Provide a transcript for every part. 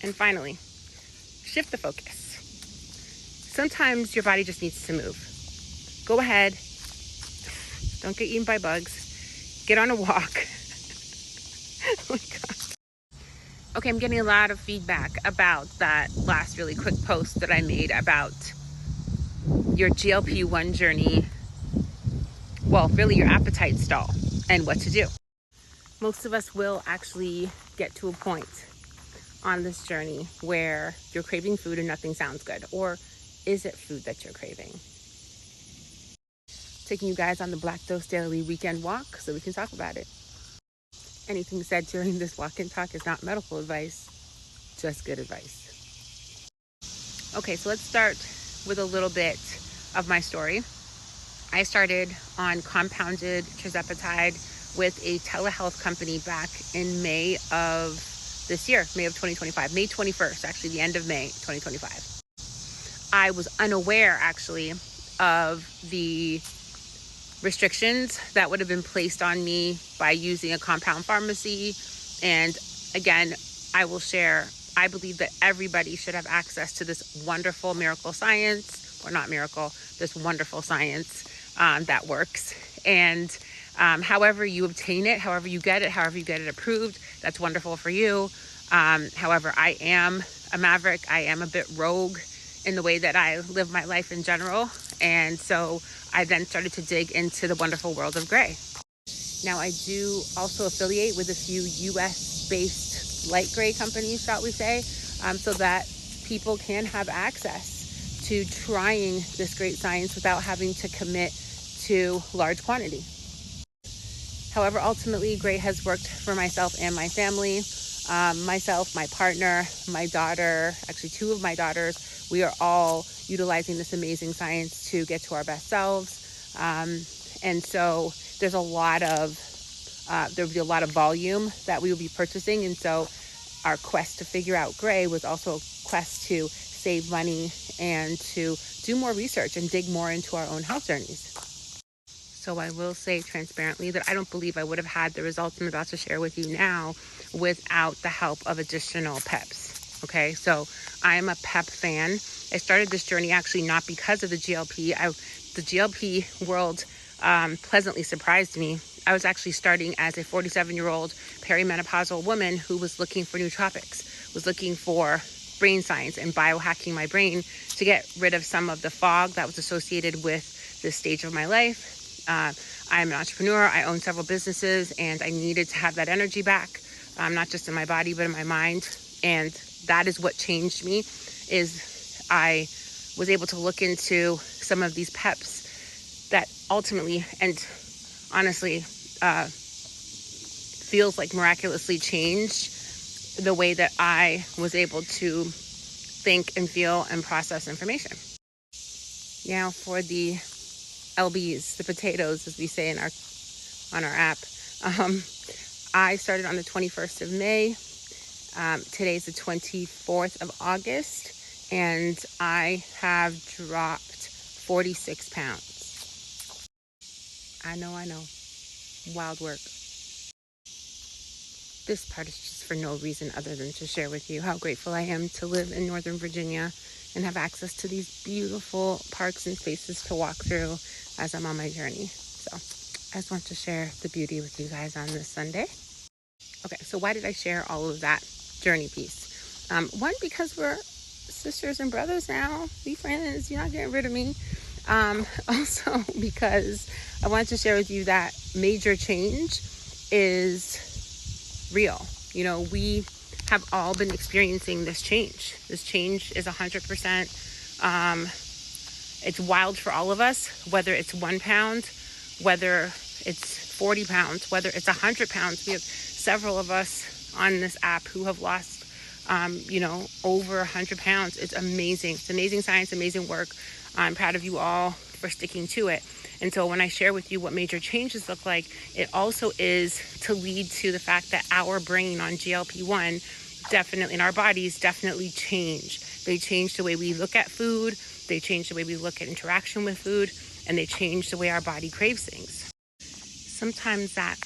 And finally, shift the focus. Sometimes your body just needs to move. Go ahead. Don't get eaten by bugs. Get on a walk. Oh my God. Okay, I'm getting a lot of feedback about that last really quick post that I made about your GLP-1 journey. Well, really your appetite stall and what to do. Most of us will actually get to a point on this journey where you're craving food and nothing sounds good. Or is it food that you're craving? Taking you guys on the Black Dose Daily weekend walk so we can talk about it. Anything said during this walk and talk is not medical advice, just good advice. Okay, so let's start with a little bit of my story. I started on compounded tirzepatide with a telehealth company back in May of this year, May of 2025, May 21st, actually the end of May 2025. I was unaware actually of the restrictions that would have been placed on me by using a compound pharmacy. And again, I will share, I believe that everybody should have access to this wonderful miracle science, or not miracle, this wonderful science that works. And however you obtain it, however you get it approved, that's wonderful for you. However, I am a maverick. I am a bit rogue in the way that I live my life in general. And so I then started to dig into the wonderful world of gray. Now I do also affiliate with a few US-based light gray companies, shall we say, so that people can have access to trying this great science without having to commit to large quantity. However, ultimately, gray has worked for myself and my family. Myself, my partner, my daughter, actually two of my daughters, we are all utilizing this amazing science to get to our best selves. And so there's a lot of, there'll be a lot of volume that we will be purchasing. And so our quest to figure out gray was also a quest to save money and to do more research and dig more into our own health journeys. So I will say transparently that I don't believe I would have had the results I'm about to share with you now without the help of additional peps. Okay, so I am a pep fan. I started this journey actually not because of the GLP. The GLP world pleasantly surprised me. I was actually starting as a 47-year-old perimenopausal woman who was looking for nootropics, was looking for brain science and biohacking my brain to get rid of some of the fog that was associated with this stage of my life. I'm an entrepreneur. I own several businesses, and I needed to have that energy back, not just in my body, but in my mind. And that is what changed me, is I was able to look into some of these peps that ultimately, and honestly, feels like miraculously changed the way that I was able to think and feel and process information. Now for the LBs, the potatoes, as we say on our app. I started on the 21st of May. Today's the 24th of August, and I have dropped 46 pounds. I know. Wild work. This part is just for no reason other than to share with you how grateful I am to live in Northern Virginia and have access to these beautiful parks and spaces to walk through as I'm on my journey. So I just want to share the beauty with you guys on this Sunday. Okay, so why did I share all of that journey piece? One, because we're sisters and brothers now. Be friends. You're not getting rid of me. Also, because I wanted to share with you that major change is real. You know, we have all been experiencing this change. This change is 100%. It's wild for all of us, whether it's 1 pound, whether it's 40 pounds, whether it's 100 pounds. We have several of us on this app who have lost, over 100 pounds. It's amazing. It's amazing science, amazing work. I'm proud of you all for sticking to it. And so when I share with you what major changes look like, it also is to lead to the fact that our brain on GLP-1 definitely, in our bodies, definitely change. They change the way we look at food. They change the way we look at interaction with food, and they change the way our body craves things. Sometimes that,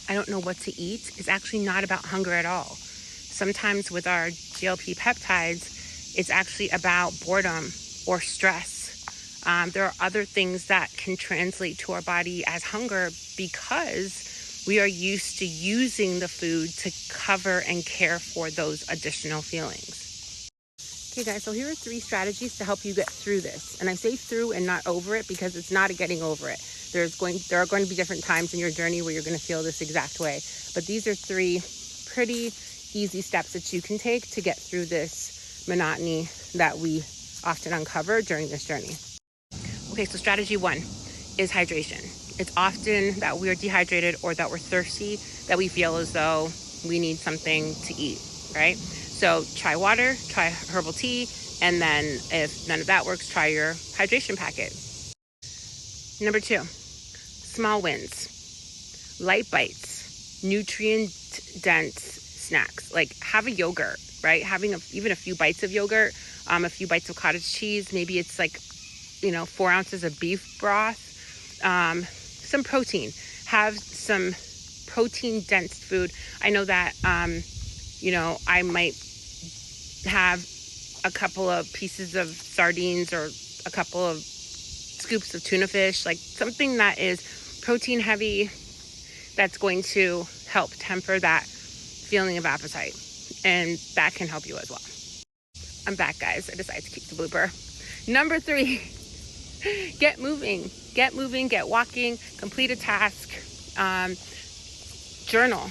I don't know what to eat, is actually not about hunger at all. Sometimes with our GLP peptides, it's actually about boredom or stress. There are other things that can translate to our body as hunger because we are used to using the food to cover and care for those additional feelings. Okay guys, so here are 3 strategies to help you get through this. And I say through and not over it because it's not a getting over it. There are going to be different times in your journey where you're going to feel this exact way. But these are 3 pretty easy steps that you can take to get through this monotony that we often uncover during this journey. Okay, so strategy 1 is hydration. It's often that we're dehydrated or that we're thirsty that we feel as though we need something to eat, right? So try water, try herbal tea, and then if none of that works, try your hydration packet. Number 2, small wins, light bites, nutrient-dense snacks. Like have a yogurt, right? Having even a few bites of yogurt, a few bites of cottage cheese. Maybe it's like, 4 ounces of beef broth, some protein. Have some protein-dense food. I know that, I might have a couple of pieces of sardines or a couple of scoops of tuna fish, like something that is protein heavy that's going to help temper that feeling of appetite, and that can help you as well. I'm back, guys. I decided to keep the blooper. Number 3, get moving, get walking, complete a task, journal,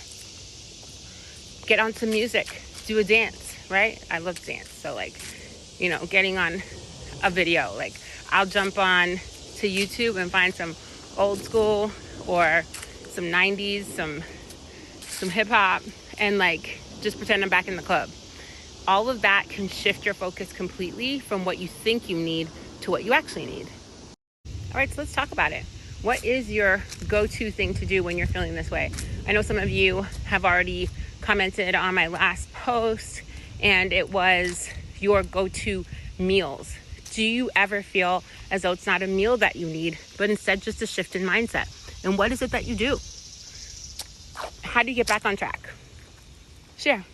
get on some music, do a dance, right? I love dance. So getting on a video, I'll jump on to YouTube and find some old school or some 90s, some hip hop, and just pretend I'm back in the club. All of that can shift your focus completely from what you think you need to what you actually need. All right, so let's talk about it. What is your go-to thing to do when you're feeling this way? I know some of you have already commented on my last post, and it was your go-to meals. Do you ever feel as though it's not a meal that you need, but instead just a shift in mindset? And what is it that you do? How do you get back on track? Share.